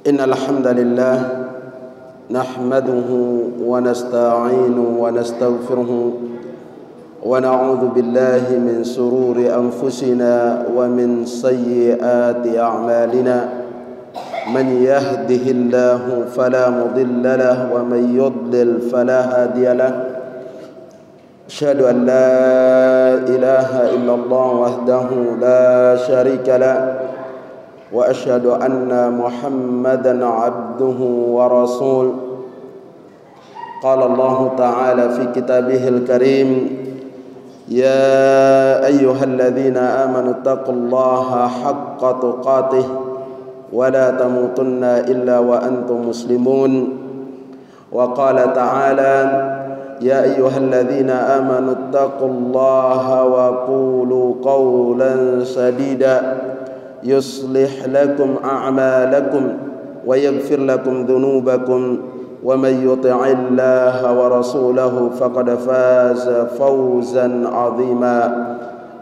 إن الحمد لله نحمده ونستعينه ونستغفره ونعوذ بالله من شرور أنفسنا ومن سيئات أعمالنا من يهده الله فلا مضل له ومن يضلل فلا هادي له أشهد أن لا إله إلا الله وحده لا شريك له وأشهد أن محمدا عبده ورسوله قال الله تعالى في كتابه الكريم يا أيها الذين آمنوا اتقوا الله حق تقاته ولا تموتن إلا وأنتم مسلمون وقال تعالى يا أيها الذين آمنوا اتقوا الله وقولوا قولا سديدا يصلح لكم أعمالكم ويغفر لكم ذنوبكم ومن يطع الله ورسوله فقد فاز فوزا عظيما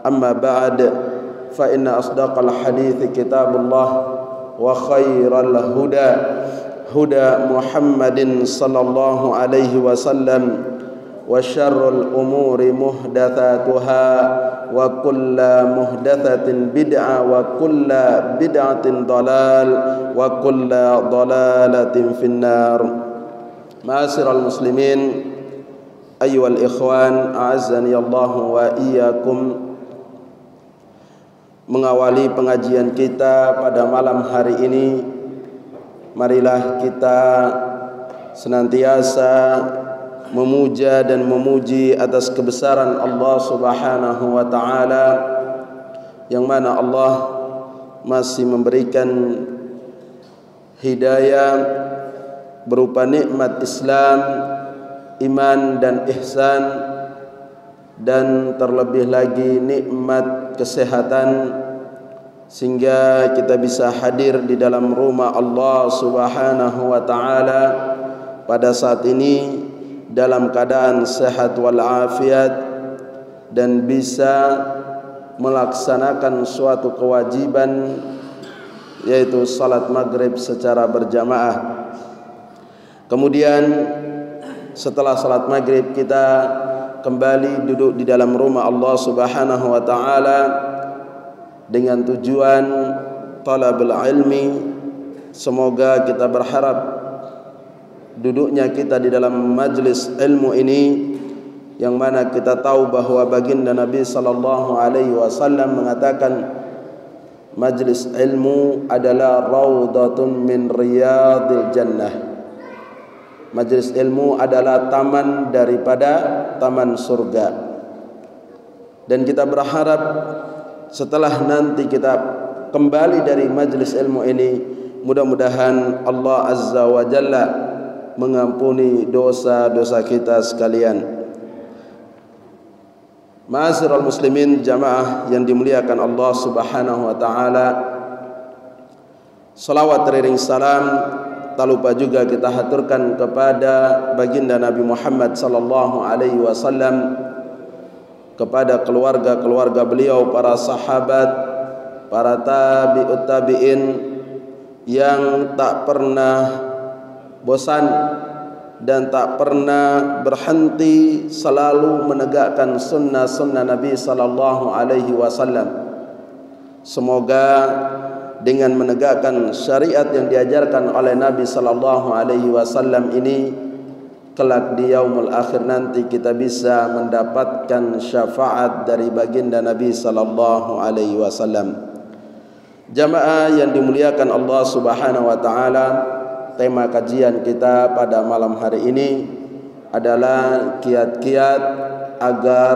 أما بعد فإن أصدق الحديث كتاب الله وخير الهدى هدى محمد صلى الله عليه وسلم وشر الأمور محدثاتها وكل محدثة بدعة وكل بدعة ضلال وكل ضلالة في النار. معاشر المسلمين أيها الإخوان أعزني الله وإياكم. Mengawali pengajian kita pada malam hari ini, marilah kita senantiasa memuja dan memuji atas kebesaran Allah Subhanahu wa taala, yang mana Allah masih memberikan hidayah berupa nikmat Islam, iman dan ihsan, dan terlebih lagi nikmat kesehatan, sehingga kita bisa hadir di dalam rumah Allah Subhanahu wa taala pada saat ini dalam keadaan sehat walafiat dan bisa melaksanakan suatu kewajiban, yaitu salat maghrib secara berjamaah. Kemudian setelah salat maghrib kita kembali duduk di dalam rumah Allah Subhanahu wa taala dengan tujuan talabul ilmi. Semoga kita berharap duduknya kita di dalam majlis ilmu ini, yang mana kita tahu bahwa baginda Nabi sallallahu alaihi wasallam mengatakan majlis ilmu adalah raudhatun min riyadil jannah. Majlis ilmu adalah taman daripada taman surga. Dan kita berharap setelah nanti kita kembali dari majlis ilmu ini, mudah-mudahan Allah Azza wa Jalla mengampuni dosa-dosa kita sekalian. Ma'asyiral muslimin, jamaah yang dimuliakan Allah Subhanahu wa taala, salawat teriring salam tak lupa juga kita haturkan kepada baginda Nabi Muhammad sallallahu alaihi wasallam, kepada keluarga-keluarga beliau, para sahabat, para tabi'ut tabi'in yang tak pernah bosan dan tak pernah berhenti selalu menegakkan sunnah-sunnah Nabi sallallahu alaihi wasallam. Semoga dengan menegakkan syariat yang diajarkan oleh Nabi sallallahu alaihi wasallam ini, kelak di yaumul akhir nanti kita bisa mendapatkan syafaat dari baginda Nabi sallallahu alaihi wasallam. Jamaah yang dimuliakan Allah Subhanahu wa taala, tema kajian kita pada malam hari ini adalah kiat-kiat agar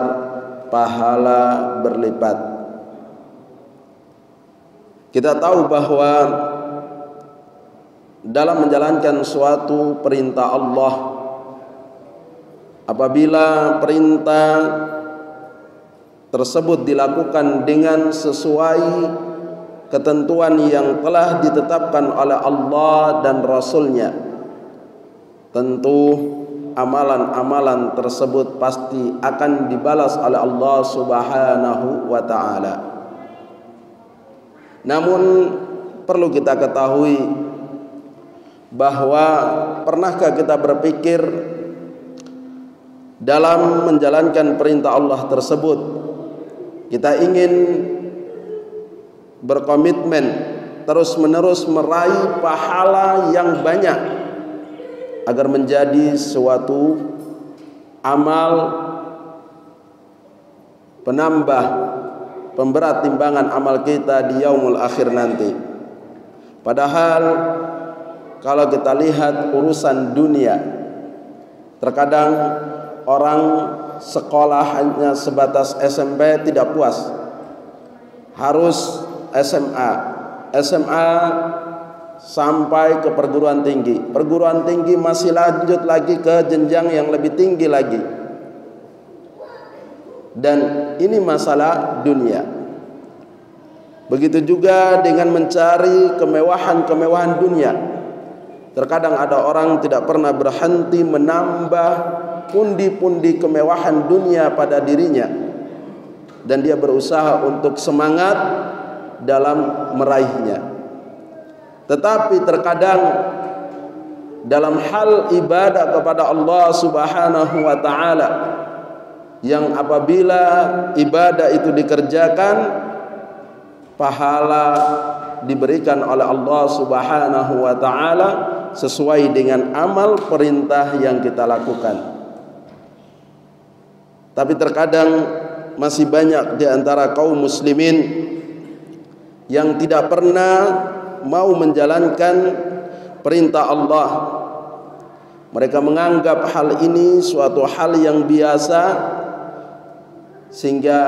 pahala berlipat. Kita tahu bahwa dalam menjalankan suatu perintah Allah, apabila perintah tersebut dilakukan dengan sesuai ketentuan yang telah ditetapkan oleh Allah dan Rasul-Nya, tentu amalan-amalan tersebut pasti akan dibalas oleh Allah Subhanahu wa taala. Namun perlu kita ketahui bahwa pernahkah kita berpikir dalam menjalankan perintah Allah tersebut kita ingin berkomitmen terus-menerus meraih pahala yang banyak agar menjadi suatu amal penambah pemberat timbangan amal kita di yaumul akhir nanti. Padahal kalau kita lihat urusan dunia, terkadang orang sekolah hanya sebatas SMP tidak puas, harus SMA sampai ke perguruan tinggi. Perguruan tinggi masih lanjut lagi ke jenjang yang lebih tinggi lagi. Dan ini masalah dunia. Begitu juga dengan mencari kemewahan-kemewahan dunia. Terkadang ada orang tidak pernah berhenti menambah pundi-pundi kemewahan dunia pada dirinya, dan dia berusaha untuk semangat dalam meraihnya. Tetapi terkadang dalam hal ibadah kepada Allah Subhanahu wa taala, yang apabila ibadah itu dikerjakan, pahala diberikan oleh Allah Subhanahu wa taala sesuai dengan amal perintah yang kita lakukan. Tapi terkadang masih banyak di antara kaum muslimin yang tidak pernah mau menjalankan perintah Allah. Mereka menganggap hal ini suatu hal yang biasa, sehingga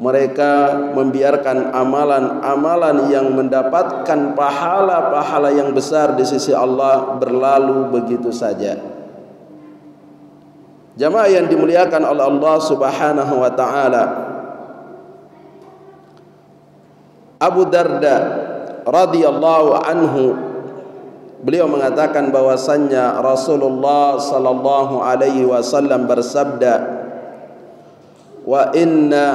mereka membiarkan amalan-amalan yang mendapatkan pahala-pahala yang besar di sisi Allah berlalu begitu saja. Jamaah yang dimuliakan oleh Allah Subhanahu wa taala, Abu Darda radhiyallahu anhu, beliau mengatakan bahwasannya Rasulullah sallallahu alaihi wasallam bersabda, wa inna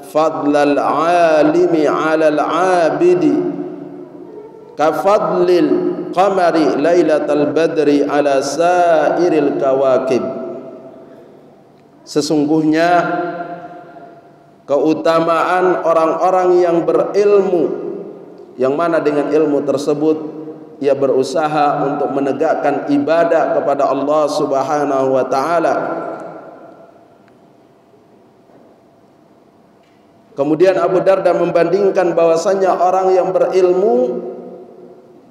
fadlal alimi 'alal 'abidi ka fadlil qamari lailatal badri 'ala sairil kawakib. Sesungguhnya keutamaan orang-orang yang berilmu, yang mana dengan ilmu tersebut ia berusaha untuk menegakkan ibadah kepada Allah Subhanahu wa taala. Kemudian Abu Darda membandingkan bahwasanya orang yang berilmu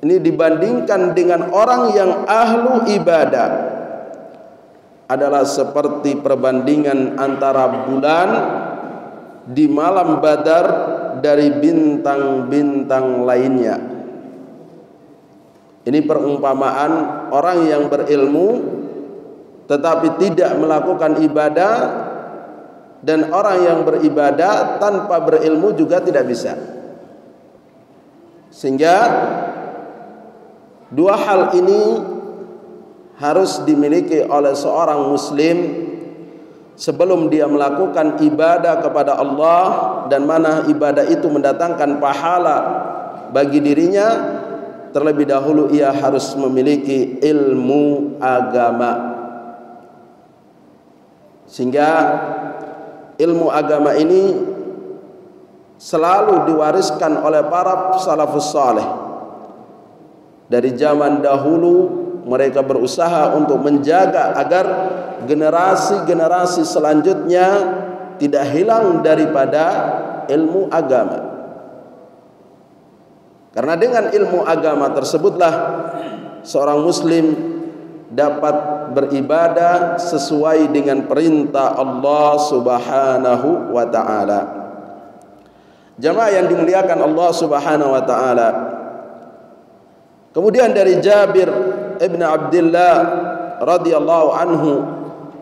ini dibandingkan dengan orang yang ahlu ibadah adalah seperti perbandingan antara bulan di malam Badar dari bintang-bintang lainnya. Ini perumpamaan orang yang berilmu tetapi tidak melakukan ibadah, dan orang yang beribadah tanpa berilmu juga tidak bisa. Sehingga dua hal ini harus dimiliki oleh seorang muslim sebelum dia melakukan ibadah kepada Allah, dan mana ibadah itu mendatangkan pahala bagi dirinya. Terlebih dahulu ia harus memiliki ilmu agama, sehingga ilmu agama ini selalu diwariskan oleh para salafus saleh. Dari zaman dahulu mereka berusaha untuk menjaga agar generasi-generasi selanjutnya tidak hilang daripada ilmu agama. Karena dengan ilmu agama tersebutlah seorang muslim dapat beribadah sesuai dengan perintah Allah Subhanahu wa taala. Jamaah yang dimuliakan Allah Subhanahu wa taala. Kemudian dari Jabir ibn Abdullah radhiyallahu anhu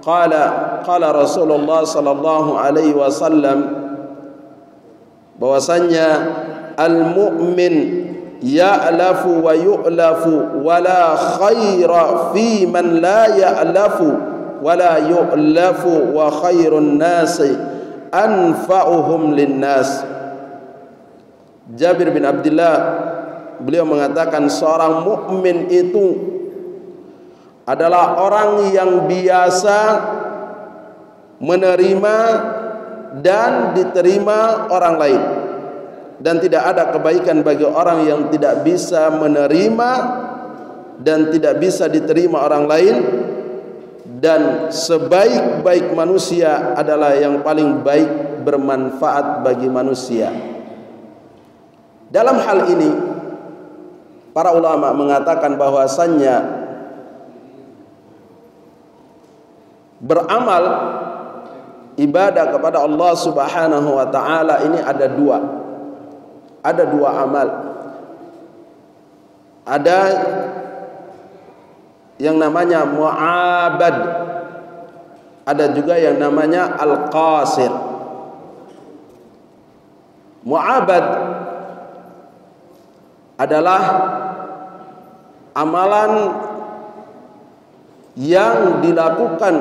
qala Rasulullah sallallahu alaihi wasallam, bahwasanya al-mu'min ya'lafu wa yu'lafu wa la khaira fi man la ya'lafu wa la yu'lafu wa khairun nasi anfa'uhum linnas. Jabir bin Abdullah beliau mengatakan seorang mukmin itu adalah orang yang biasa menerima dan diterima orang lain, dan tidak ada kebaikan bagi orang yang tidak bisa menerima dan tidak bisa diterima orang lain. Dan sebaik-baik manusia adalah yang paling baik bermanfaat bagi manusia. Dalam hal ini para ulama mengatakan bahwasannya beramal ibadah kepada Allah Subhanahu wa taala ini ada dua amal. Ada yang namanya mu'abad, ada juga yang namanya al-qasir. Mu'abad adalah amalan yang dilakukan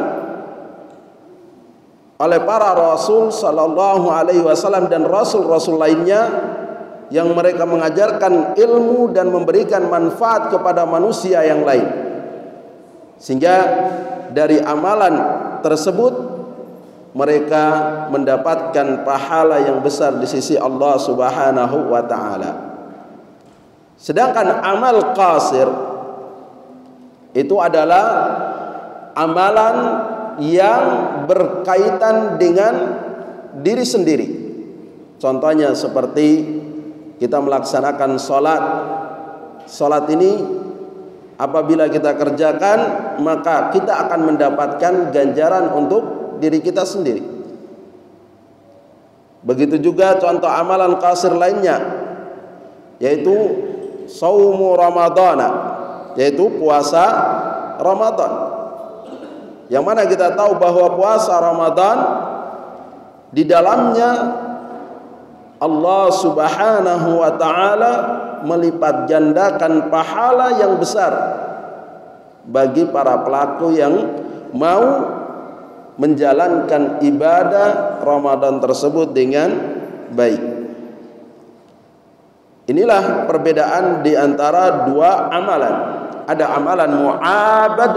oleh para rasul sallallahu alaihi wasallam dan rasul-rasul lainnya yang mereka mengajarkan ilmu dan memberikan manfaat kepada manusia yang lain. Sehingga dari amalan tersebut mereka mendapatkan pahala yang besar di sisi Allah Subhanahu wa taala. Sedangkan amal qasir itu adalah amalan yang berkaitan dengan diri sendiri. Contohnya seperti kita melaksanakan salat. Salat ini apabila kita kerjakan, maka kita akan mendapatkan ganjaran untuk diri kita sendiri. Begitu juga contoh amalan qasir lainnya, yaitu saumu ramadhana, yaitu puasa Ramadan. Yang mana kita tahu bahwa puasa Ramadan di dalamnya Allah Subhanahu wa taala melipat gandakan pahala yang besar bagi para pelaku yang mau menjalankan ibadah Ramadan tersebut dengan baik. Inilah perbedaan di antara dua amalan. Ada amalan mu'abad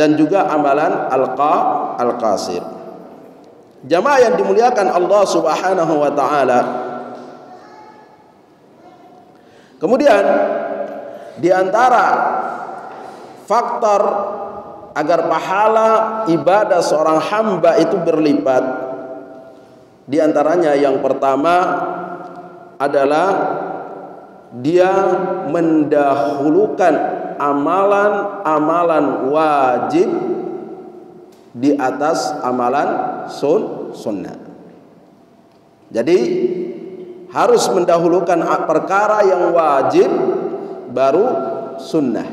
dan juga amalan al-qasir. Jamaah yang dimuliakan Allah Subhanahu wa taala. Kemudian di antara faktor agar pahala ibadah seorang hamba itu berlipat, di antaranya yang pertama adalah dia mendahulukan amalan-amalan wajib di atas amalan sunnah. Jadi harus mendahulukan perkara yang wajib baru sunnah.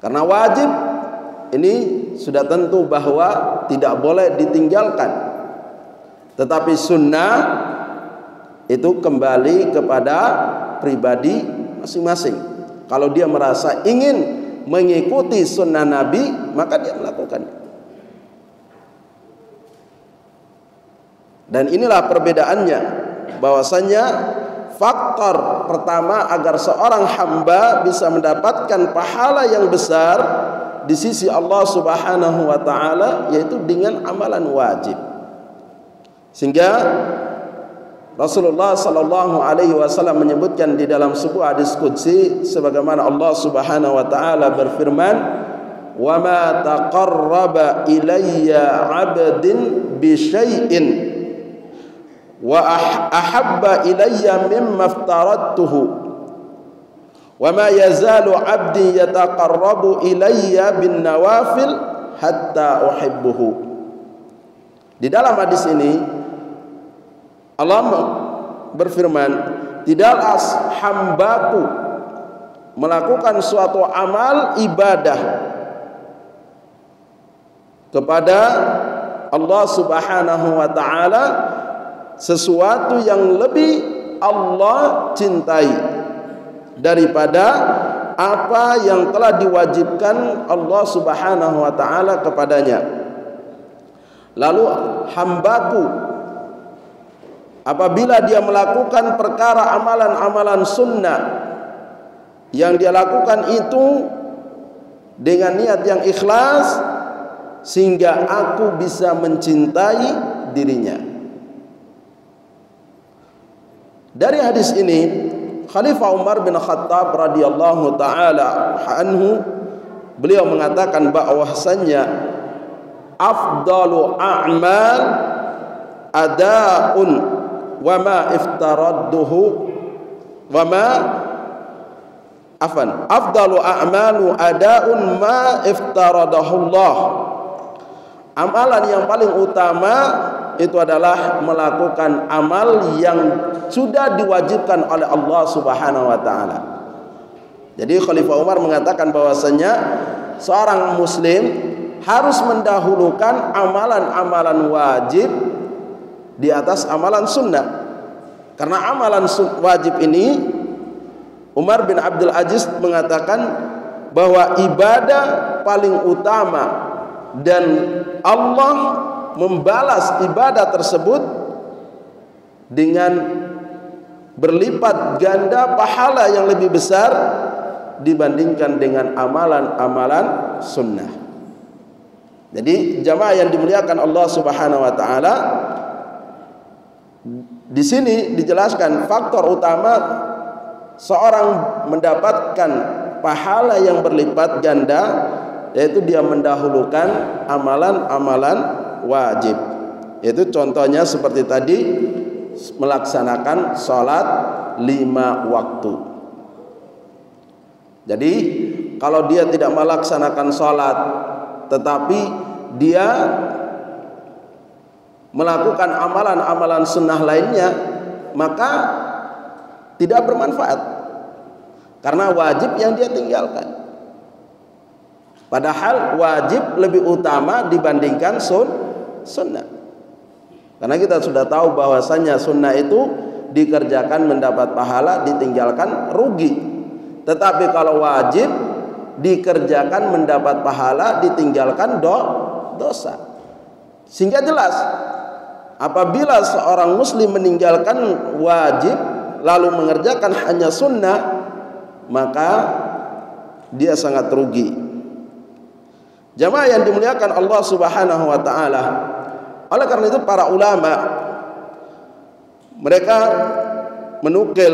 Karena wajib ini sudah tentu bahwa tidak boleh ditinggalkan. Tetapi sunnah itu kembali kepada pribadi masing-masing. Kalau dia merasa ingin mengikuti sunnah Nabi, maka dia melakukannya. Dan inilah perbedaannya, bahwasanya faktor pertama agar seorang hamba bisa mendapatkan pahala yang besar di sisi Allah Subhanahu wa taala yaitu dengan amalan wajib. Sehingga Rasulullah sallallahu alaihi wasallam menyebutkan di dalam sebuah hadis qudsi sebagaimana Allah Subhanahu wa taala berfirman, "Wa ma taqarraba ilayya 'abdin bi syai'in wa ahabba ilayya mimma aftaradtuhu wa ma yazalu 'abdi yataqarrabu ilayya bin nawafil hatta uhibbuhu." Di dalam hadis ini Allah berfirman, tidaklah hambaku melakukan suatu amal ibadah kepada Allah Subhanahu wa taala sesuatu yang lebih Allah cintai daripada apa yang telah diwajibkan Allah Subhanahu wa taala kepadanya. Lalu hambaku apabila dia melakukan perkara amalan-amalan sunnah yang dia lakukan itu dengan niat yang ikhlas, sehingga aku bisa mencintai dirinya. Dari hadis ini Khalifah Umar bin Khattab radhiyallahu taala anhu, beliau mengatakan bahwasanya afdalu a'mal ada'un wa ma iftaradduhu wa ma afdalu a'malu ada'un ma iftaradahu Allah. Amalan yang paling utama itu adalah melakukan amal yang sudah diwajibkan oleh Allah Subhanahu wa taala. Jadi Khalifah Umar mengatakan bahwasanya seorang muslim harus mendahulukan amalan-amalan wajib di atas amalan sunnah. Karena amalan wajib ini, Umar bin Abdul Aziz mengatakan bahwa ibadah paling utama dan Allah membalas ibadah tersebut dengan berlipat ganda pahala yang lebih besar dibandingkan dengan amalan-amalan sunnah. Jadi jamaah yang dimuliakan Allah Subhanahu wa taala, di sini dijelaskan faktor utama seorang mendapatkan pahala yang berlipat ganda, yaitu dia mendahulukan amalan-amalan wajib. Itu contohnya seperti tadi, melaksanakan sholat 5 waktu. Jadi kalau dia tidak melaksanakan sholat tetapi dia melakukan amalan-amalan sunnah lainnya, maka tidak bermanfaat, karena wajib yang dia tinggalkan. Padahal wajib lebih utama dibandingkan sunnah. Karena kita sudah tahu bahwasanya sunnah itu dikerjakan mendapat pahala, ditinggalkan rugi. Tetapi kalau wajib dikerjakan mendapat pahala, ditinggalkan dosa. Sehingga jelas, apabila seorang muslim meninggalkan wajib lalu mengerjakan hanya sunnah, maka dia sangat rugi. Jamaah yang dimuliakan Allah Subhanahu wa taala, oleh karena itu para ulama mereka menukil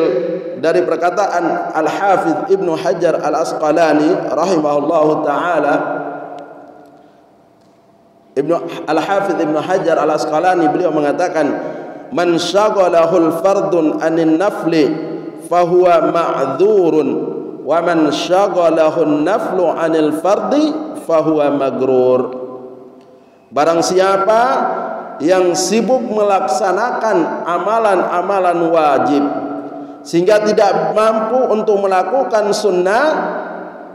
dari perkataan Al-Hafidz Ibnu Hajar Al-Asqalani rahimahullahu taala. Al-Hafidz Ibnu Hajar Al-Asqalani beliau mengatakan, man syaghalahul fardun anin nafli fahuwa ma'dzurun wa man syaghalahun naflu anil fardi fahuwa magrur. Barang siapa yang sibuk melaksanakan amalan-amalan wajib sehingga tidak mampu untuk melakukan sunnah,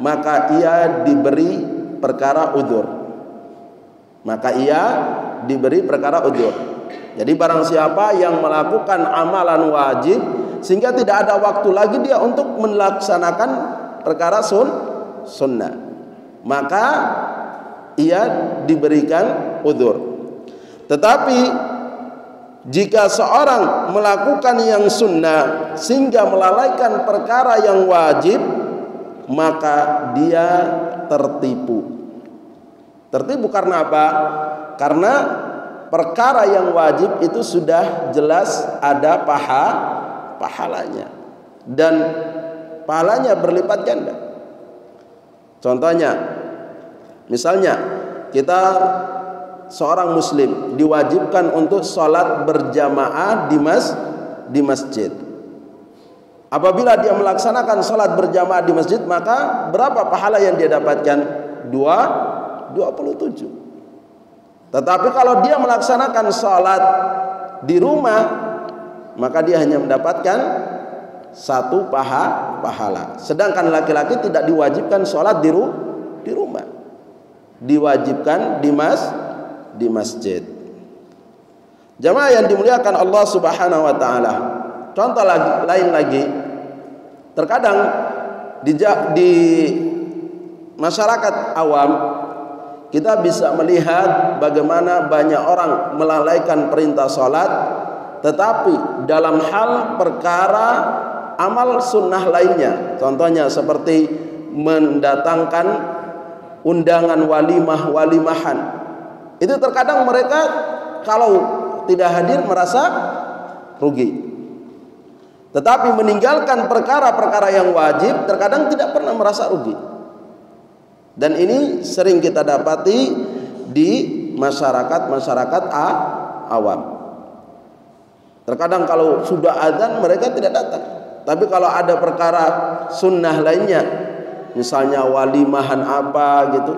maka ia diberi perkara udzur. Jadi barang siapa yang melakukan amalan wajib sehingga tidak ada waktu lagi dia untuk melaksanakan perkara sunnah, maka ia diberikan udzur. Tetapi jika seorang melakukan yang sunnah sehingga melalaikan perkara yang wajib, maka dia tertipu. Tertipu karena apa? Karena perkara yang wajib itu sudah jelas ada pahalanya, dan pahalanya berlipat ganda. Contohnya, misalnya kita seorang muslim diwajibkan untuk sholat berjamaah di masjid. Apabila dia melaksanakan sholat berjamaah di masjid, maka berapa pahala yang dia dapatkan? 27. Tetapi kalau dia melaksanakan sholat di rumah, maka dia hanya mendapatkan 1 pahala. Sedangkan laki-laki tidak diwajibkan sholat di rumah, diwajibkan di masjid. Jamaah yang dimuliakan Allah Subhanahu wa taala, contoh lain lagi, terkadang di masyarakat awam kita bisa melihat bagaimana banyak orang melalaikan perintah sholat Tetapi dalam hal perkara amal sunnah lainnya, contohnya seperti mendatangkan undangan walimahan, itu terkadang mereka kalau tidak hadir merasa rugi. Tetapi meninggalkan perkara-perkara yang wajib terkadang tidak pernah merasa rugi. Dan ini sering kita dapati di masyarakat awam. Terkadang kalau sudah azan mereka tidak datang. Tapi kalau ada perkara sunnah lainnya, misalnya walimahan apa gitu,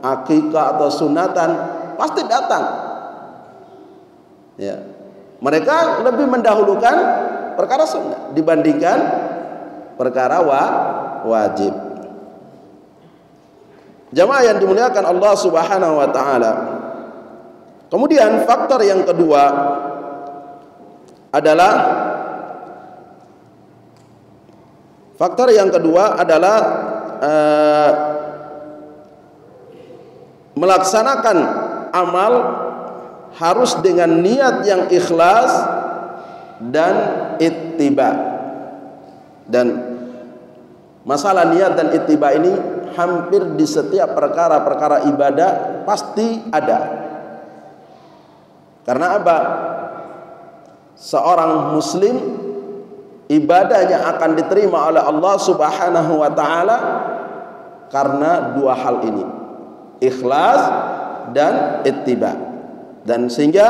akikah atau sunatan, pasti datang. Ya. Mereka lebih mendahulukan perkara sunnah dibandingkan perkara wajib. Jamaah yang dimuliakan Allah Subhanahu wa taala. Kemudian faktor yang kedua adalah melaksanakan amal harus dengan niat yang ikhlas dan ittiba. Dan masalah niat dan ittiba ini hampir di setiap perkara-perkara ibadah pasti ada. Karena apa? Seorang muslim ibadahnya akan diterima oleh Allah Subhanahu wa taala karena dua hal ini, ikhlas dan ittiba. Dan sehingga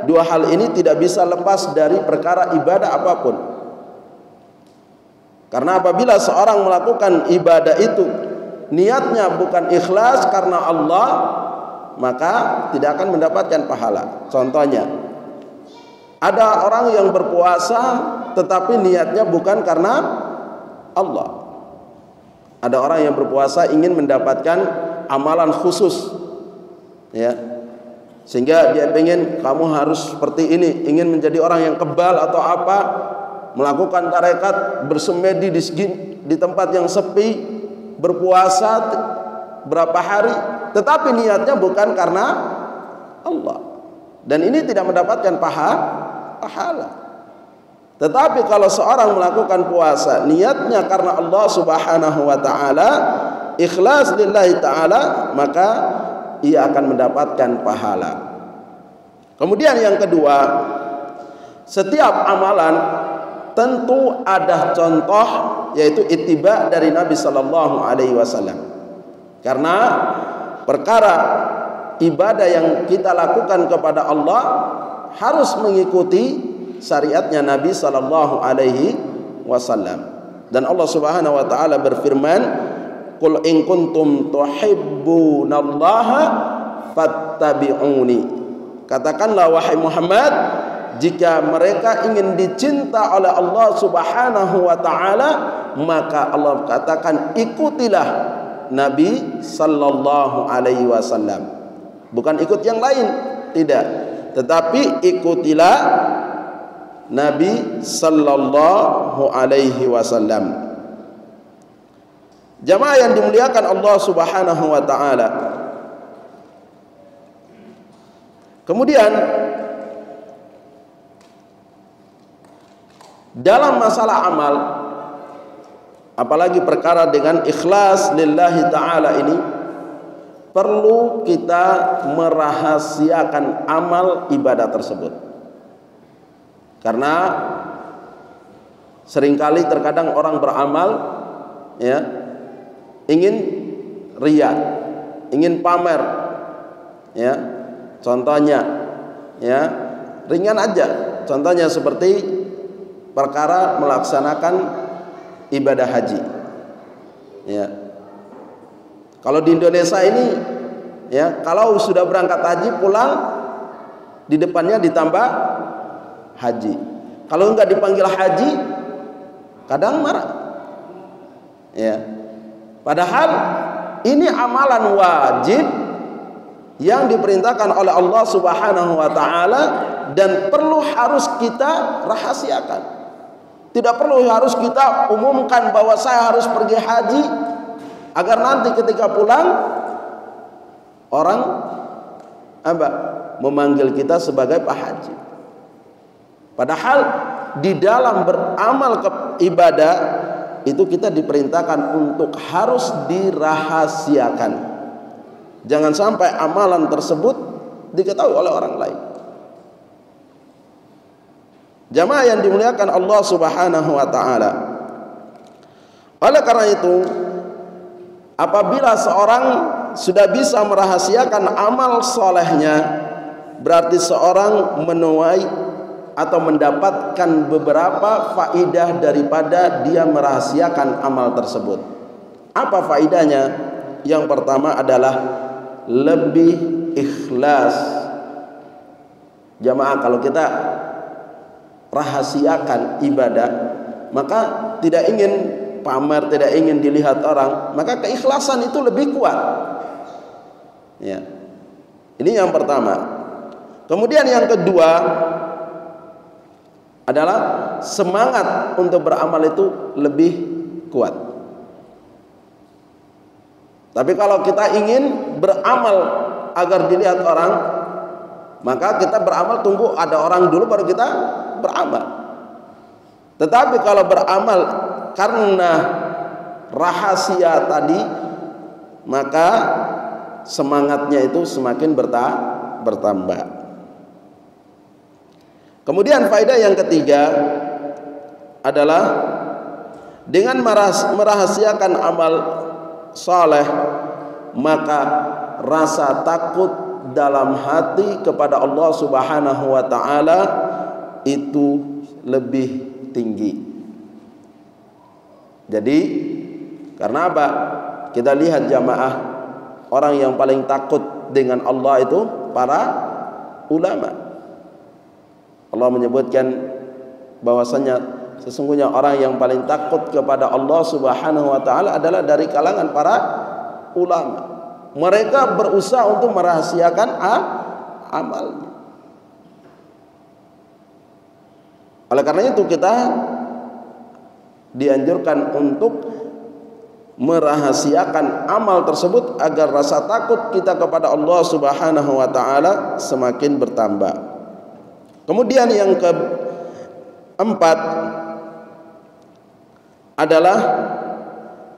dua hal ini tidak bisa lepas dari perkara ibadah apapun. Karena apabila seorang melakukan ibadah itu niatnya bukan ikhlas karena Allah, maka tidak akan mendapatkan pahala. Contohnya, ada orang yang berpuasa tetapi niatnya bukan karena Allah. Ada orang yang berpuasa ingin mendapatkan amalan khusus, ya, sehingga dia ingin, kamu harus seperti ini, ingin menjadi orang yang kebal atau apa, melakukan tarekat, bersemedi di tempat yang sepi, berpuasa berapa hari, tetapi niatnya bukan karena Allah, dan ini tidak mendapatkan pahala. Tetapi kalau seorang melakukan puasa niatnya karena Allah Subhanahu wa taala, ikhlas lillahi taala, maka ia akan mendapatkan pahala. Kemudian yang kedua, setiap amalan tentu ada contoh, yaitu ittiba dari Nabi sallallahu alaihi wasallam. Karena perkara ibadah yang kita lakukan kepada Allah harus mengikuti syariatnya Nabi sallallahu alaihi wasallam. Dan Allah Subhanahu wa taala berfirman, "Qul in kuntum tuhibbunallaha fattabi'uni." Katakanlah wahai Muhammad, jika mereka ingin dicinta oleh Allah Subhanahu wa taala, maka Allah katakan ikutilah Nabi sallallahu alaihi wasallam. Bukan ikut yang lain, tidak, tetapi ikutilah Nabi sallallahu alaihi wasallam. Jamaah yang dimuliakan Allah Subhanahu wa taala. Kemudian dalam masalah amal, apalagi perkara dengan ikhlas lillahi ta'ala ini, perlu kita merahasiakan amal ibadah tersebut. Karena seringkali terkadang orang beramal, ya, ingin riya, ingin pamer, ya. Contohnya, ya, ringan aja. Contohnya seperti perkara melaksanakan ibadah haji, ya. Kalau di Indonesia ini, ya, kalau sudah berangkat haji pulang, di depannya ditambah haji. Kalau enggak dipanggil haji, kadang marah, ya. Padahal ini amalan wajib yang diperintahkan oleh Allah Subhanahu wa taala dan perlu harus kita rahasiakan. Tidak perlu harus kita umumkan bahwa saya harus pergi haji agar nanti ketika pulang orang memanggil kita sebagai Pak Haji. Padahal di dalam beramal ibadah itu kita diperintahkan untuk harus dirahasiakan. Jangan sampai amalan tersebut diketahui oleh orang lain. Jamaah yang dimuliakan Allah Subhanahu wa taala. Oleh karena itu, apabila seorang sudah bisa merahasiakan amal solehnya, berarti seorang menuai atau mendapatkan beberapa faidah daripada dia merahasiakan amal tersebut. Apa faidahnya? Yang pertama adalah lebih ikhlas. Jamaah, kalau kita rahasiakan ibadah, maka tidak ingin pamer, tidak ingin dilihat orang, maka keikhlasan itu lebih kuat. Ya. Ini yang pertama. Kemudian yang kedua adalah semangat untuk beramal itu lebih kuat. Tapi kalau kita ingin beramal agar dilihat orang, maka kita beramal tunggu ada orang dulu baru kita beramal. Tetapi kalau beramal karena rahasia tadi, maka semangatnya itu semakin bertambah. Kemudian faedah yang ketiga adalah dengan merahasiakan amal saleh, maka rasa takut dalam hati kepada Allah Subhanahu wa taala itu lebih tinggi. Jadi karena apa? Kita lihat jamaah, orang yang paling takut dengan Allah itu para ulama. Allah menyebutkan bahwasanya sesungguhnya orang yang paling takut kepada Allah Subhanahu wa taala adalah dari kalangan para ulama. Mereka berusaha untuk merahasiakan amalnya. Oleh karena itu kita dianjurkan untuk merahasiakan amal tersebut agar rasa takut kita kepada Allah Subhanahu wa taala semakin bertambah. Kemudian yang keempat adalah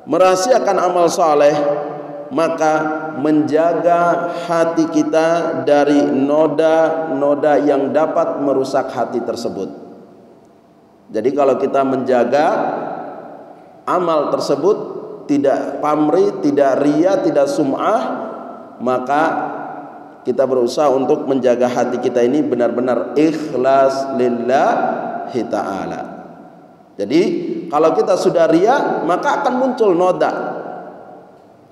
merahasiakan amal saleh, maka menjaga hati kita dari noda-noda yang dapat merusak hati tersebut. Jadi kalau kita menjaga amal tersebut, tidak pamrih, tidak riya, tidak sum'ah, maka kita berusaha untuk menjaga hati kita ini benar-benar ikhlas lillahi ta'ala. Jadi kalau kita sudah riya, maka akan muncul noda.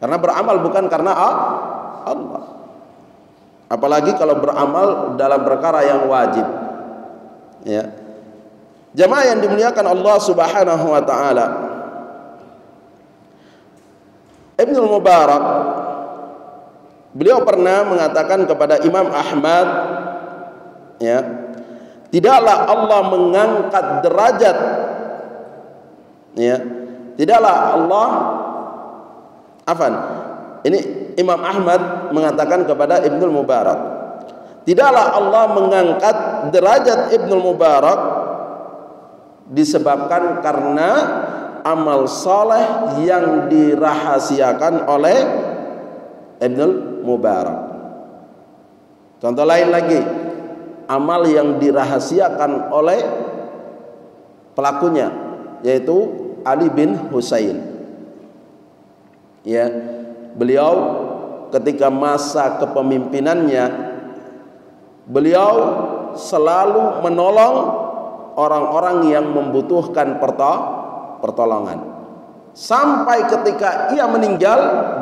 Karena beramal bukan karena Allah. Apalagi kalau beramal dalam perkara yang wajib. Ya. Jamaah yang dimuliakan Allah Subhanahu wa taala. Ibnul Mubarak, beliau pernah mengatakan kepada Imam Ahmad, ya, tidaklah Allah mengangkat derajat, ya, tidaklah Allah, ini Imam Ahmad mengatakan kepada Ibnul Mubarak, tidaklah Allah mengangkat derajat Ibnul Mubarak disebabkan karena amal saleh yang dirahasiakan oleh Ibnul Mubarak. Contoh lain lagi, amal yang dirahasiakan oleh pelakunya, yaitu Ali bin Husain. Ya, beliau ketika masa kepemimpinannya, beliau selalu menolong orang-orang yang membutuhkan pertolongan. Sampai ketika ia meninggal,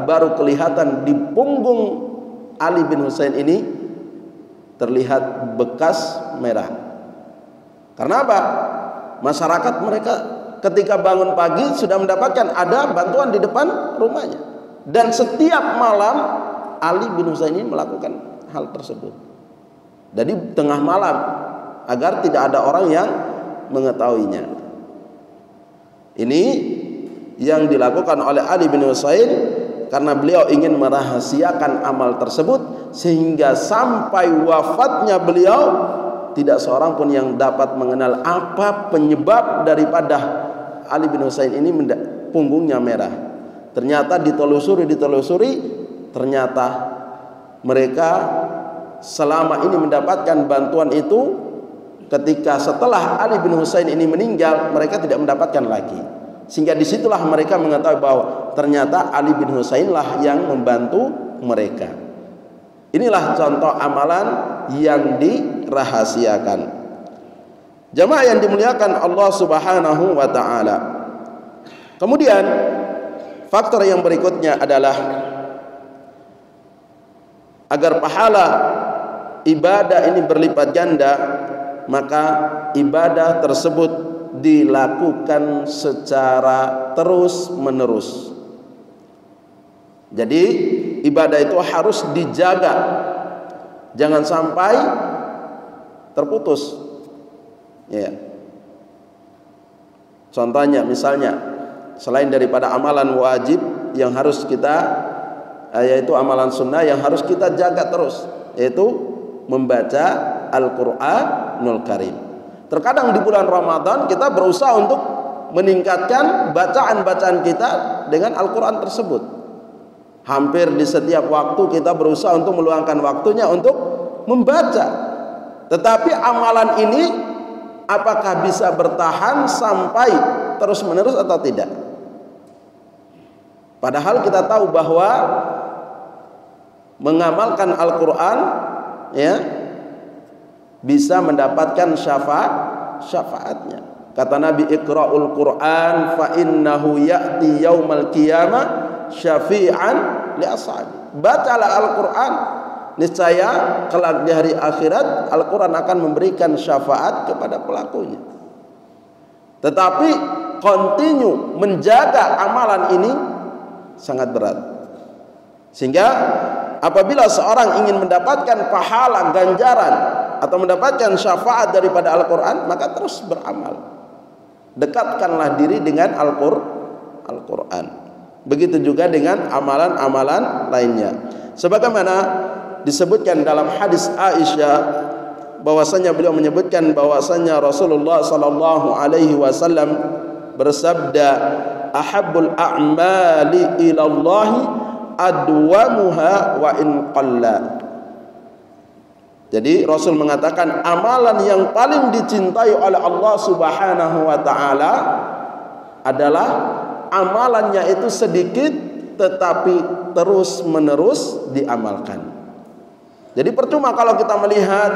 baru kelihatan di punggung Ali bin Husain ini terlihat bekas merah. Karena apa? Masyarakat mereka ketika bangun pagi sudah mendapatkan ada bantuan di depan rumahnya. Dan setiap malam Ali bin Husain ini melakukan hal tersebut. Jadi tengah malam, agar tidak ada orang yang mengetahuinya. Ini yang dilakukan oleh Ali bin Husain karena beliau ingin merahasiakan amal tersebut, sehingga sampai wafatnya beliau tidak seorang pun yang dapat mengenal apa penyebab daripada Ali bin Husain ini punggungnya merah. Ternyata ditelusuri, ternyata mereka selama ini mendapatkan bantuan itu, ketika setelah Ali bin Husain ini meninggal, mereka tidak mendapatkan lagi. Sehingga disitulah mereka mengetahui bahwa ternyata Ali bin Husain lah yang membantu mereka. Inilah contoh amalan yang dirahasiakan. Jamaah yang dimuliakan Allah Subhanahu wa ta'ala. Kemudian faktor yang berikutnya adalah agar pahala ibadah ini berlipat ganda, maka ibadah tersebut dilakukan secara terus menerus. Jadi ibadah itu harus dijaga, jangan sampai terputus. Ya. Contohnya, misalnya, selain daripada amalan wajib yang harus kita, yaitu amalan sunnah yang harus kita jaga terus, yaitu membaca Al-Quranul Karim. Terkadang di bulan Ramadan kita berusaha untuk meningkatkan bacaan-bacaan kita dengan Al-Quran tersebut. Hampir di setiap waktu kita berusaha untuk meluangkan waktunya untuk membaca. Tetapi amalan ini apakah bisa bertahan sampai terus-menerus atau tidak? Padahal kita tahu bahwa mengamalkan Al-Quran, ya, bisa mendapatkan syafaatnya. Kata Nabi, Iqra'ul Quran fa innahu ya'ti yaumal qiyamah syafi'an li ashabi. Bacalah Al-Quran, niscaya kelak di hari akhirat Al-Quran akan memberikan syafaat kepada pelakunya. Tetapi continue menjaga amalan ini sangat berat. Sehingga apabila seorang ingin mendapatkan pahala, ganjaran, atau mendapatkan syafaat daripada Al-Quran, maka terus beramal. Dekatkanlah diri dengan Al-Quran. Begitu juga dengan amalan-amalan lainnya. Sebagaimana disebutkan dalam hadis Aisyah, bahwasanya beliau menyebutkan bahwasanya Rasulullah sallallahu alaihi wasallam bersabda, ahabbul a'mali ilallahi adwamuha wa in qalla. Jadi Rasul mengatakan amalan yang paling dicintai oleh Allah Subhanahu wa ta'ala adalah amalannya itu sedikit tetapi terus menerus diamalkan. Jadi percuma kalau kita melihat,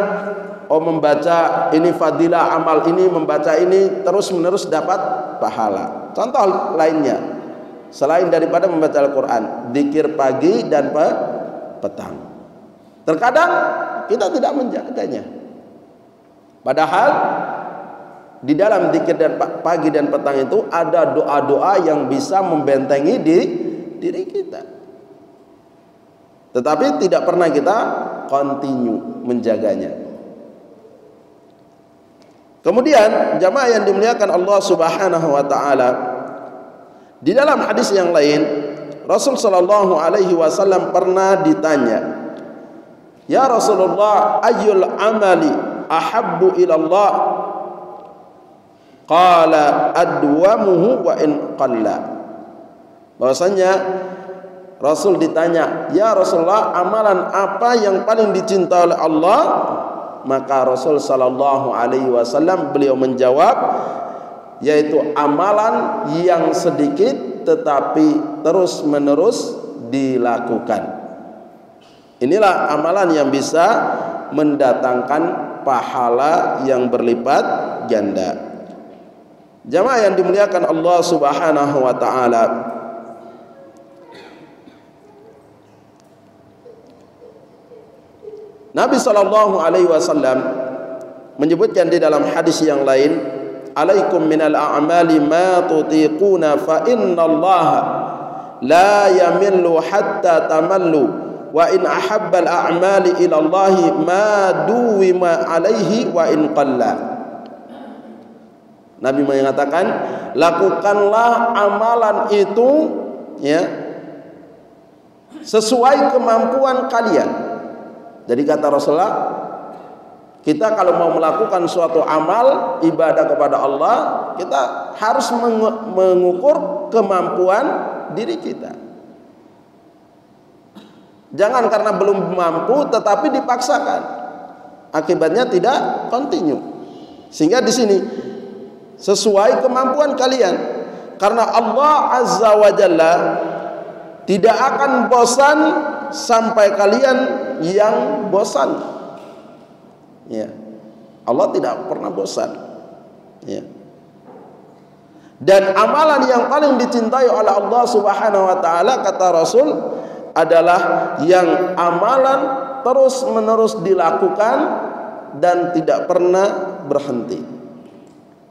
oh membaca ini fadilah amal ini, membaca ini terus menerus dapat pahala. Contoh lainnya, selain daripada membaca Al-Quran, zikir pagi dan petang. Terkadang kita tidak menjaganya. Padahal di dalam zikir dan pagi dan petang itu ada doa-doa yang bisa membentengi diri kita. Tetapi tidak pernah kita continue menjaganya. Kemudian jamaah yang dimuliakan Allah Subhanahu wa ta'ala, di dalam hadis yang lain Rasul sallallahu alaihi wasallam pernah ditanya, ya Rasulullah, ayyul amali ahabbu ilallah? Qala adwamuhu wa in qalla. Bahwasanya Rasul ditanya, ya Rasulullah, amalan apa yang paling dicintai oleh Allah? Maka Rasul sallallahu alaihi wasallam beliau menjawab, yaitu amalan yang sedikit tetapi terus menerus dilakukan. Inilah amalan yang bisa mendatangkan pahala yang berlipat ganda. Jamaah yang dimuliakan Allah Subhanahu wa ta'ala, Nabi sallallahu alaihi wasallam menyebutkan di dalam hadis yang lain, alaikum minal a'mali ma tutiquna fa innallaha la yamillu hatta tamallu wa in ahabbal a'mali ilallahi ma duwima alaihi wa in qalla. Nabi mengatakan, lakukanlah amalan itu, ya, sesuai kemampuan kalian. Jadi kata Rasulullah, Kita kalau mau melakukan suatu amal ibadah kepada Allah, kita harus mengukur kemampuan diri kita. Jangan karena belum mampu tetapi dipaksakan, akibatnya tidak continue. Sehingga di sini sesuai kemampuan kalian, karena Allah Azza wa Jalla tidak akan bosan sampai kalian yang bosan. Ya, Allah tidak pernah bosan. Ya. Dan amalan yang paling dicintai oleh Allah Subhanahu wa taala, kata Rasul, adalah yang amalan terus-menerus dilakukan dan tidak pernah berhenti.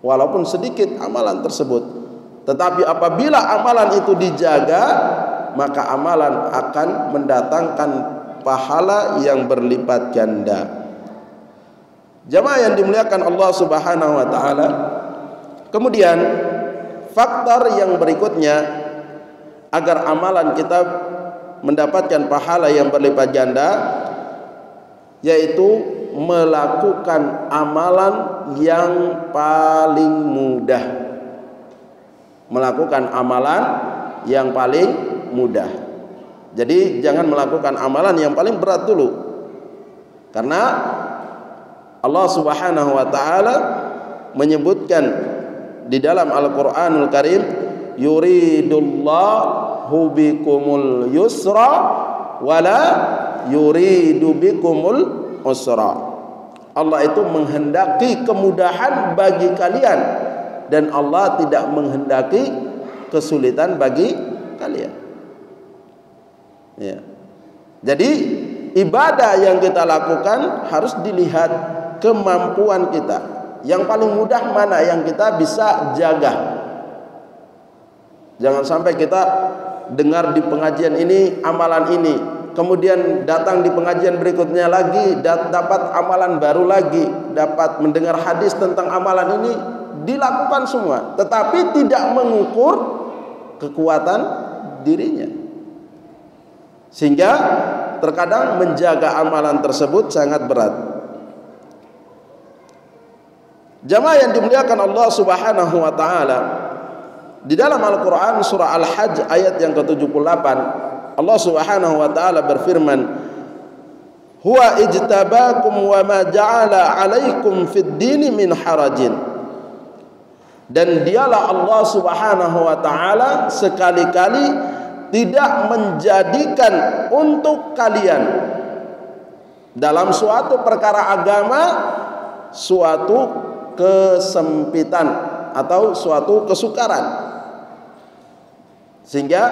Walaupun sedikit amalan tersebut, tetapi apabila amalan itu dijaga, maka amalan akan mendatangkan pahala yang berlipat ganda. Jamaah yang dimuliakan Allah Subhanahu wa taala. Kemudian faktor yang berikutnya agar amalan kita mendapatkan pahala yang berlipat ganda, yaitu melakukan amalan yang paling mudah. Melakukan amalan yang paling mudah. Jadi jangan melakukan amalan yang paling berat dulu. Karena Allah Subhanahu wa taala menyebutkan di dalam Al-Qur'anul Karim, yuridullahu bikumul yusra wala yuridu bikumul usra. Allah itu menghendaki kemudahan bagi kalian dan Allah tidak menghendaki kesulitan bagi kalian. Ya. Jadi ibadah yang kita lakukan harus dilihat kemampuan kita. Yang paling mudah mana yang kita bisa jaga. Jangan sampai kita dengar di pengajian ini amalan ini, kemudian datang di pengajian berikutnya lagi dapat amalan baru lagi, dapat mendengar hadis tentang amalan ini, dilakukan semua, tetapi tidak mengukur kekuatan dirinya. Sehingga terkadang menjaga amalan tersebut sangat berat. Jamaah yang dimuliakan Allah Subhanahu wa taala, di dalam Al-Qur'an surah Al-Hajj ayat yang ke-78, Allah Subhanahu wa taala berfirman, "Huwa ijtabakum wa ma ja'ala 'alaikum fid dini min harajin." Dan dialah Allah Subhanahu wa taala sekali-kali tidak menjadikan untuk kalian dalam suatu perkara agama suatu kesempitan atau suatu kesukaran. Sehingga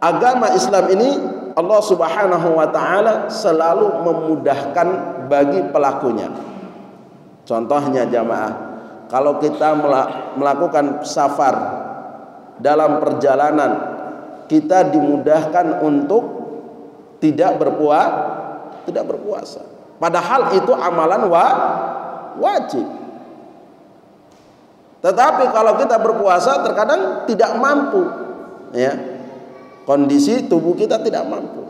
agama Islam ini Allah Subhanahu wa taala selalu memudahkan bagi pelakunya. Contohnya jamaah, kalau kita melakukan safar dalam perjalanan, kita dimudahkan untuk tidak berpuasa. Padahal itu amalan wajib. Tetapi kalau kita berpuasa terkadang tidak mampu, ya, kondisi tubuh kita tidak mampu,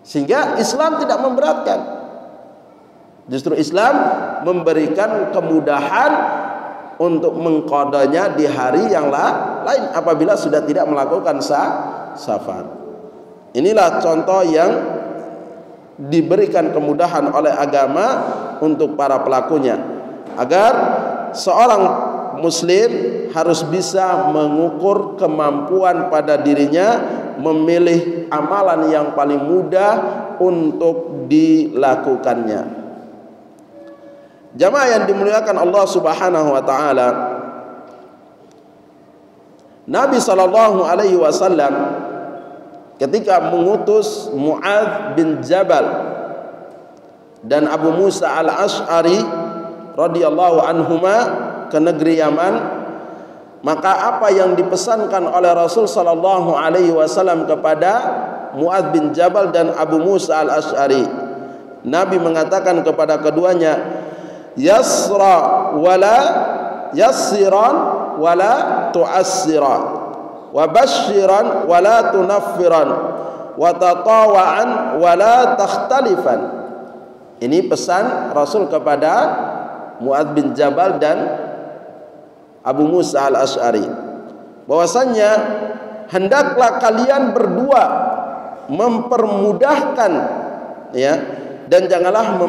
sehingga Islam tidak memberatkan. Justru Islam memberikan kemudahan untuk mengqadanya di hari yang lain apabila sudah tidak melakukan safar. Inilah contoh yang diberikan kemudahan oleh agama untuk para pelakunya, agar seorang Muslim harus bisa mengukur kemampuan pada dirinya, memilih amalan yang paling mudah untuk dilakukannya. Jamaah yang dimuliakan Allah Subhanahu wa taala, Nabi sallallahu alaihi wasallam ketika mengutus Mu'adz bin Jabal dan Abu Musa al-Asy'ari radhiyallahu anhuma ke negeri Yaman, maka apa yang dipesankan oleh Rasul sallallahu alaihi wasallam kepada Mu'adz bin Jabal dan Abu Musa al-Asy'ari, Nabi mengatakan kepada keduanya, yassiran wala tu'assiran, wa basyiran wala tunaffiran, wa tatawa'an wala takhtalifan. Ini pesan Rasul kepada Mu'adz bin Jabal dan Abu Musa al-Asy'ari, bahwasannya hendaklah kalian berdua mempermudahkan, ya, dan janganlah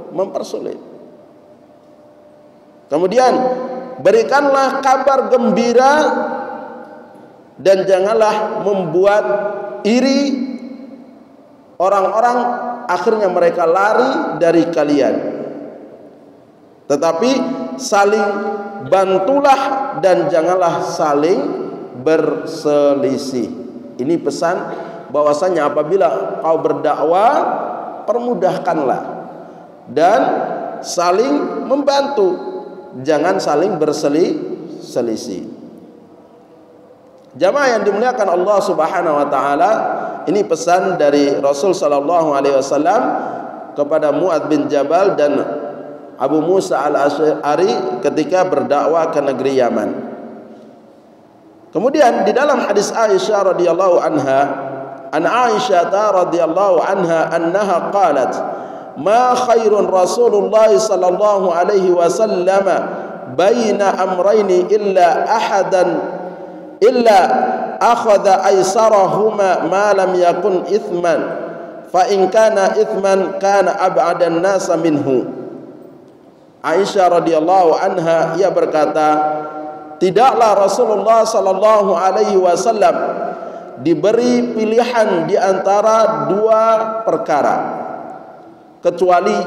mempersulit. Kemudian berikanlah kabar gembira dan janganlah membuat iri orang-orang, akhirnya mereka lari dari kalian. Tetapi saling bantulah dan janganlah saling berselisih. Ini pesan bahwasanya apabila kau berdakwah, permudahkanlah dan saling membantu, jangan saling berselisih. Jamaah yang dimuliakan Allah Subhanahu wa taala, ini pesan dari Rasul sallallahu alaihi wasallam kepada Mu'adz bin Jabal dan Abu Musa al-Asy'ari ketika berdakwah ke negeri Yaman. Kemudian di dalam hadis Aisyah radhiyallahu anha, an Aisyah radhiyallahu anha annaha qalat, ma khairun Rasulullah sallallahu alaihi wasallam baina amrayni illa akhadha aysarahuma ma lam yakun ithman, fa in kana ithman kana ab'adan nasa minhu. Aisyah radhiyallahu anha, ia berkata, tidaklah Rasulullah sallallahu alaihi wasallam diberi pilihan di antara dua perkara, kecuali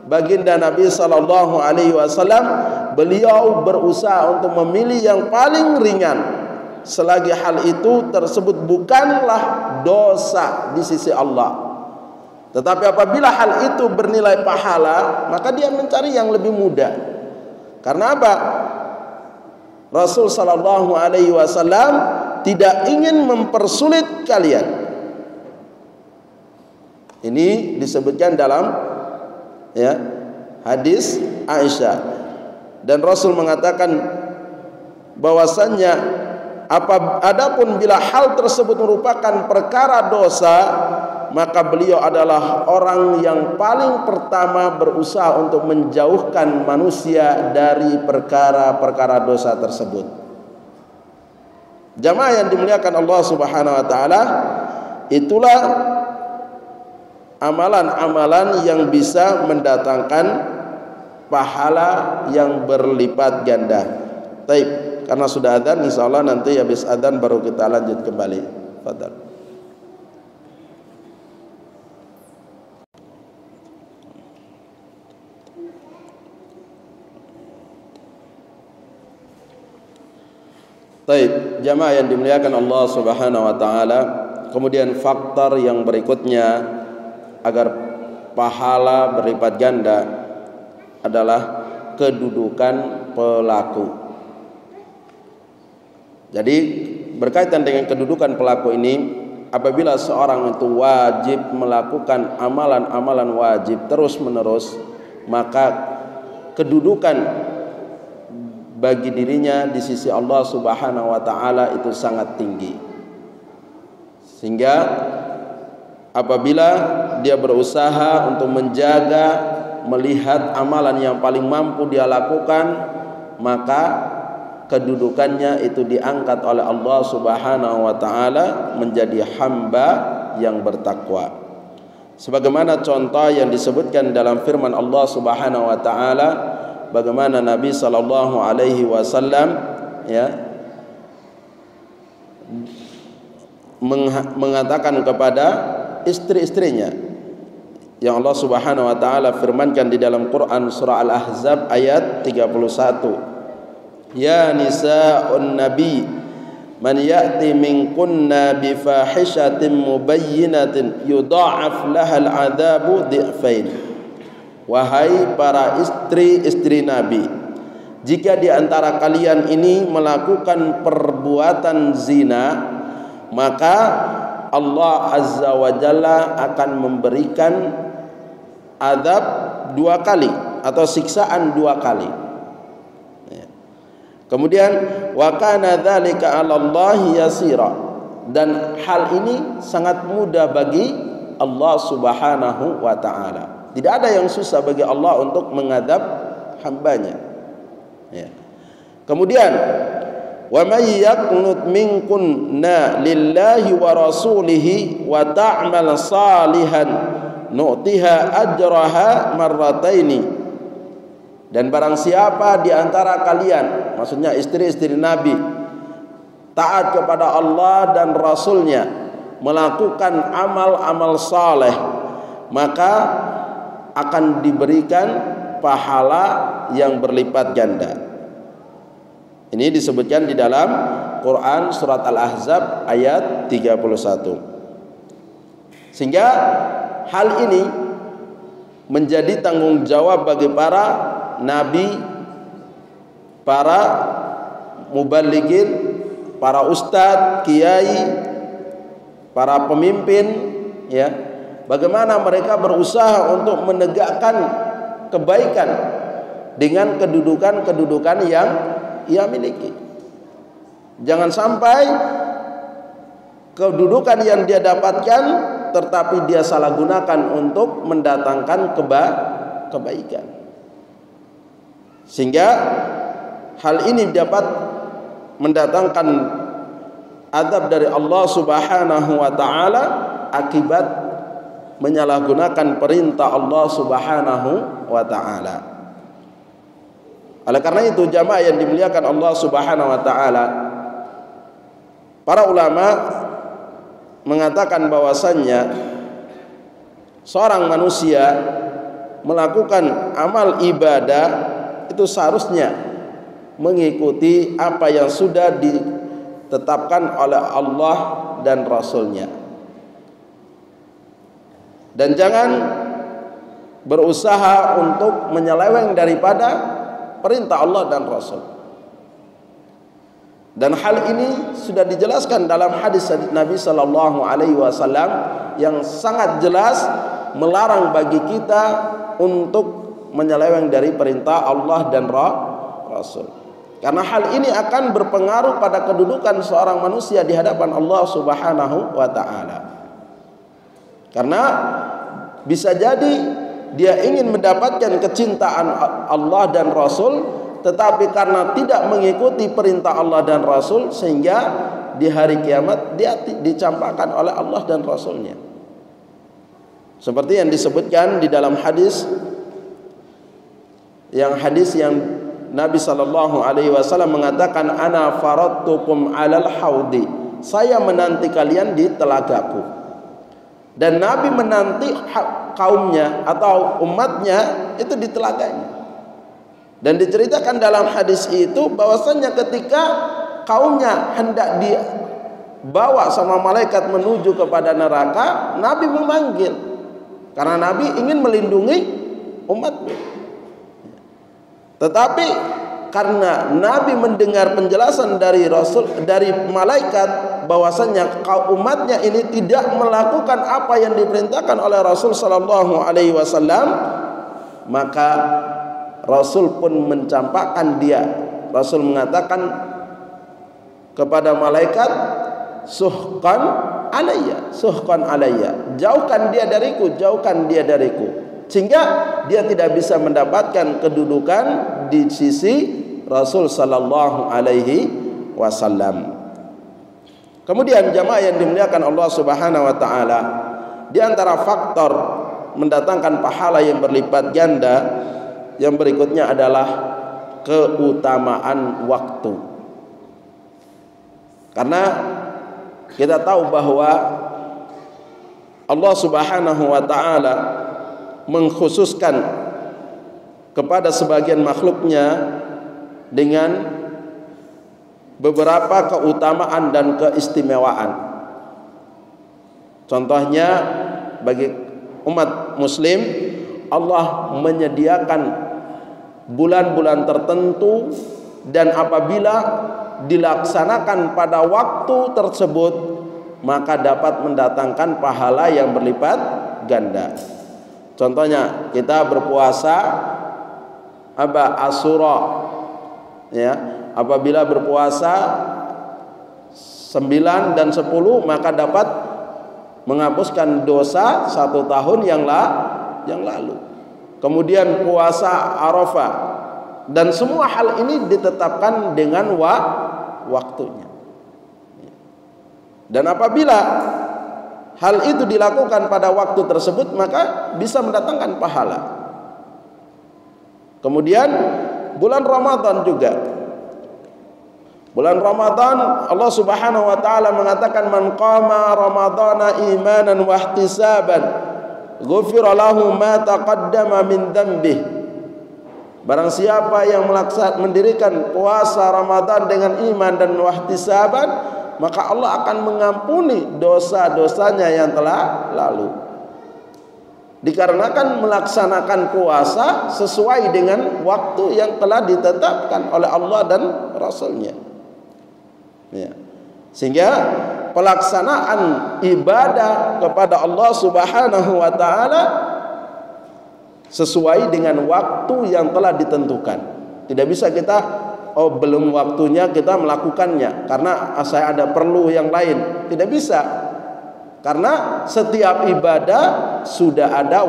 baginda Nabi sallallahu alaihi wasallam beliau berusaha untuk memilih yang paling ringan, selagi hal itu tersebut bukanlah dosa di sisi Allah. Tetapi apabila hal itu bernilai pahala, maka dia mencari yang lebih mudah. Karena apa? Rasul sallallahu alaihi wasallam tidak ingin mempersulit kalian. Ini disebutkan dalam, ya, hadis Aisyah. Dan Rasul mengatakan bahwasannya adapun bila hal tersebut merupakan perkara dosa, maka beliau adalah orang yang paling pertama berusaha untuk menjauhkan manusia dari perkara-perkara dosa tersebut. Jamaah yang dimuliakan Allah Subhanahu wa taala, itulah amalan-amalan yang bisa mendatangkan pahala yang berlipat ganda. Baik, karena sudah adzan, insyaallah nanti habis adzan baru kita lanjut kembali. Fadhal. Baik, jamaah yang dimuliakan Allah Subhanahu wa taala, kemudian faktor yang berikutnya agar pahala berlipat ganda adalah kedudukan pelaku. Jadi berkaitan dengan kedudukan pelaku ini, apabila seorang itu wajib melakukan amalan-amalan wajib terus-menerus, maka kedudukan bagi dirinya di sisi Allah Subhanahu wa taala itu sangat tinggi. Sehingga apabila dia berusaha untuk menjaga, melihat amalan yang paling mampu dia lakukan, maka kedudukannya itu diangkat oleh Allah Subhanahu wa taala menjadi hamba yang bertakwa. Sebagaimana contoh yang disebutkan dalam firman Allah Subhanahu wa taala, bagaimana Nabi sallallahu alaihi wasallam, ya, mengatakan kepada istri-istrinya yang Allah Subhanahu wa taala firmankan di dalam Quran surah Al-Ahzab ayat 31. Ya nisa'un nabi man ya'ti minkunna bi fahishatin mubayyinatin yudha'af lahal 'adzabu dhi'fain. Wahai para istri-istri Nabi, jika di antara kalian ini melakukan perbuatan zina, maka Allah Azza wa Jalla akan memberikan azab 2 kali atau siksaan 2 kali. Kemudian wa kana dzalika 'alallahi yasira, dan hal ini sangat mudah bagi Allah Subhanahu wa taala. Tidak ada yang susah bagi Allah untuk mengadab hambanya. Ya. Kemudian, wa may yaqnut minkunna lillahi wa rasulihi wa ta'mal salihan nu'tiha ajraha marrataini. Dan barang siapa di antara kalian, maksudnya istri-istri Nabi, taat kepada Allah dan Rasulnya, melakukan amal-amal saleh, maka akan diberikan pahala yang berlipat ganda. Ini disebutkan di dalam Quran surat Al-Ahzab ayat 31. Sehingga hal ini menjadi tanggung jawab bagi para nabi, para mubalighin, para ustadz, kiai, para pemimpin, ya, bagaimana mereka berusaha untuk menegakkan kebaikan dengan kedudukan yang ia miliki. Jangan sampai kedudukan yang dia dapatkan tetapi dia salah gunakan untuk mendatangkan kebaikan. Sehingga hal ini dapat mendatangkan azab dari Allah Subhanahu wa taala akibat menyalahgunakan perintah Allah Subhanahu wa taala. Oleh karena itu, jamaah yang dimuliakan Allah Subhanahu wa taala, para ulama mengatakan bahwasannya seorang manusia melakukan amal ibadah itu seharusnya mengikuti apa yang sudah ditetapkan oleh Allah dan Rasulnya, dan jangan berusaha untuk menyeleweng daripada perintah Allah dan Rasul. Dan hal ini sudah dijelaskan dalam hadis Nabi Sallallahu Alaihi Wasallam yang sangat jelas melarang bagi kita untuk menyeleweng dari perintah Allah dan Rasul. Karena hal ini akan berpengaruh pada kedudukan seorang manusia di hadapan Allah Subhanahu wa taala. Karena bisa jadi dia ingin mendapatkan kecintaan Allah dan Rasul, tetapi karena tidak mengikuti perintah Allah dan Rasul, sehingga di hari kiamat dia dicampakkan oleh Allah dan Rasulnya. Seperti yang disebutkan di dalam hadis yang Nabi Sallallahu Alaihi Wasallam mengatakan, ana faradtukum alal haudi, saya menanti kalian di telagaku. Dan Nabi menanti kaumnya atau umatnya itu di telaganya. Dan diceritakan dalam hadis itu bahwasanya ketika kaumnya hendak dibawa sama malaikat menuju kepada neraka, Nabi memanggil, karena Nabi ingin melindungi umatnya. Tetapi karena Nabi mendengar penjelasan dari malaikat bahwasanya kaum umatnya ini tidak melakukan apa yang diperintahkan oleh Rasul Sallallahu Alaihi Wasallam, maka Rasul pun mencampakkan dia. Rasul mengatakan kepada malaikat, suhqan alayya, jauhkan dia dariku, sehingga dia tidak bisa mendapatkan kedudukan di sisi Rasul Sallallahu Alaihi Wasallam. Kemudian jamaah yang dimuliakan Allah Subhanahu wa taala, di antara faktor mendatangkan pahala yang berlipat ganda yang berikutnya adalah keutamaan waktu. Karena kita tahu bahwa Allah Subhanahu wa taala mengkhususkan kepada sebagian makhluknya dengan beberapa keutamaan dan keistimewaan. Contohnya bagi umat muslim, Allah menyediakan bulan-bulan tertentu, dan apabila dilaksanakan pada waktu tersebut maka dapat mendatangkan pahala yang berlipat ganda. Contohnya kita berpuasa Asyura, ya, apabila berpuasa 9 dan 10 maka dapat menghapuskan dosa 1 tahun yang lalu. Kemudian puasa Arafah, dan semua hal ini ditetapkan dengan waktunya. Dan apabila hal itu dilakukan pada waktu tersebut, maka bisa mendatangkan pahala. Kemudian bulan Ramadan juga. Bulan Ramadan Allah Subhanahu wa taala mengatakan, man qama ramadhana imanan wa ihtisaban ghufira lahu ma taqaddama min dhanbih. Barang siapa yang mendirikan puasa Ramadan dengan iman dan ihtisaban, maka Allah akan mengampuni dosa-dosanya yang telah lalu. Dikarenakan melaksanakan puasa sesuai dengan waktu yang telah ditetapkan oleh Allah dan Rasul-Nya. Ya. Sehingga pelaksanaan ibadah kepada Allah Subhanahu wa taala sesuai dengan waktu yang telah ditentukan. Tidak bisa kita belum waktunya kita melakukannya karena saya ada perlu yang lain. Tidak bisa. Karena setiap ibadah sudah ada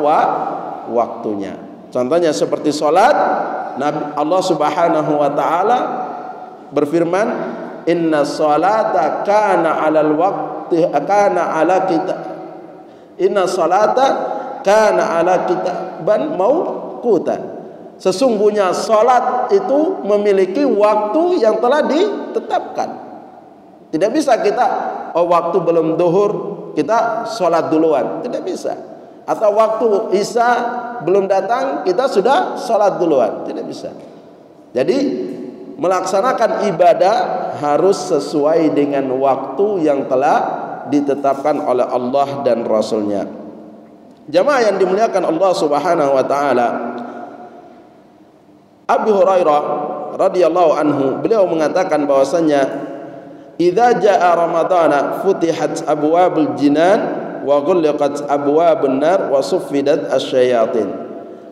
waktunya. Contohnya seperti sholat, Allah Subhanahu wa taala berfirman, inna sholata kana 'alal waqti kana 'ala kita inna sholata kana 'ala kitaban mauqutan. Sesungguhnya salat itu memiliki waktu yang telah ditetapkan. Tidak bisa kita waktu belum duhur kita salat duluan, tidak bisa. Atau waktu isya belum datang kita sudah salat duluan, tidak bisa. Jadi melaksanakan ibadah harus sesuai dengan waktu yang telah ditetapkan oleh Allah dan Rasul-Nya. Jamaah yang dimuliakan Allah Subhanahu wa taala, Abu Hurairah radhiyallahu anhu beliau mengatakan bahwasanya idza jaa ramadhana futihat abwabul jinan wa ghulqat abwabun nar wa suffidat asyayatin.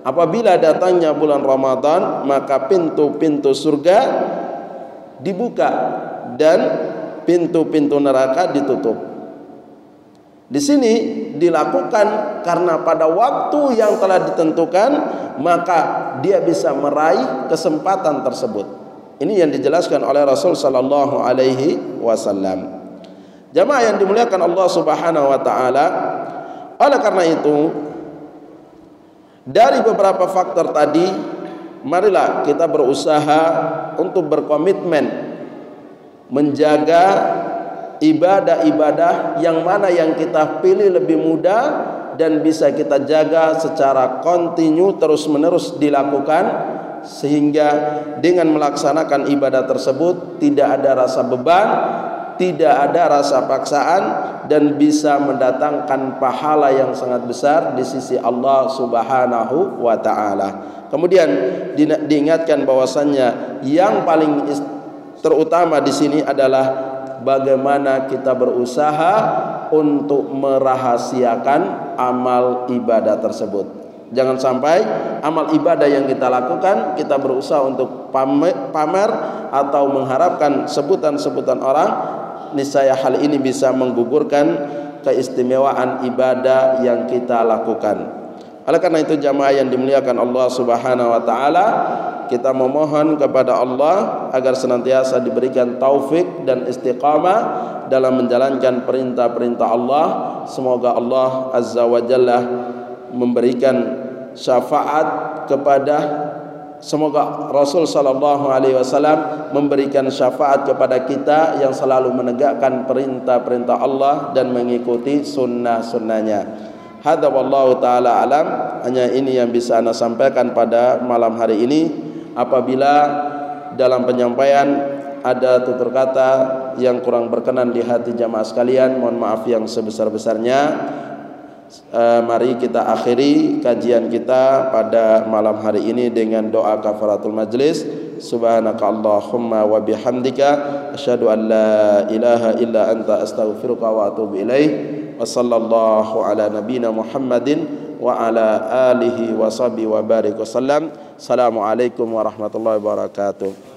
Apabila datangnya bulan Ramadan, maka pintu-pintu surga dibuka dan pintu-pintu neraka ditutup. Di sini dilakukan karena pada waktu yang telah ditentukan, maka dia bisa meraih kesempatan tersebut. Ini yang dijelaskan oleh Rasul sallallahu alaihi wasallam. Jamaah yang dimuliakan Allah Subhanahu wa taala, oleh karena itu dari beberapa faktor tadi, marilah kita berusaha untuk berkomitmen menjaga ibadah-ibadah yang mana yang kita pilih lebih mudah dan bisa kita jaga secara kontinu terus-menerus dilakukan, sehingga dengan melaksanakan ibadah tersebut tidak ada rasa beban, tidak ada rasa paksaan, dan bisa mendatangkan pahala yang sangat besar di sisi Allah Subhanahu wa taala. Kemudian diingatkan bahwasannya yang paling terutama di sini adalah bagaimana kita berusaha untuk merahasiakan amal ibadah tersebut. Jangan sampai amal ibadah yang kita lakukan kita berusaha untuk pamer atau mengharapkan sebutan-sebutan orang. Niscaya hal ini bisa menggugurkan keistimewaan ibadah yang kita lakukan. Oleh karena itu jamaah yang dimuliakan Allah Subhanahu wa taala, kita memohon kepada Allah agar senantiasa diberikan taufik dan istiqamah dalam menjalankan perintah-perintah Allah. Semoga Allah Azza wa Jalla memberikan syafaat kepada, semoga Rasul sallallahu alaihi wasallam memberikan syafaat kepada kita yang selalu menegakkan perintah-perintah Allah dan mengikuti sunnah-sunnahnya. Hadza wallahu taala alam. Hanya ini yang bisa Ana sampaikan pada malam hari ini. Apabila dalam penyampaian ada tutur kata yang kurang berkenan di hati jamaah sekalian, mohon maaf yang sebesar-besarnya. Mari kita akhiri kajian kita pada malam hari ini dengan doa kafaratul majlis. Subhanakallahumma wa bihamdika asyhadu an la ilaha illa anta astaghfiruka wa atubu ilaih. Wa sallallahu ala nabiyyina Muhammadin wa ala alihi wa sahbihi wa barik wasallam. Assalamualaikum warahmatullahi wabarakatuh.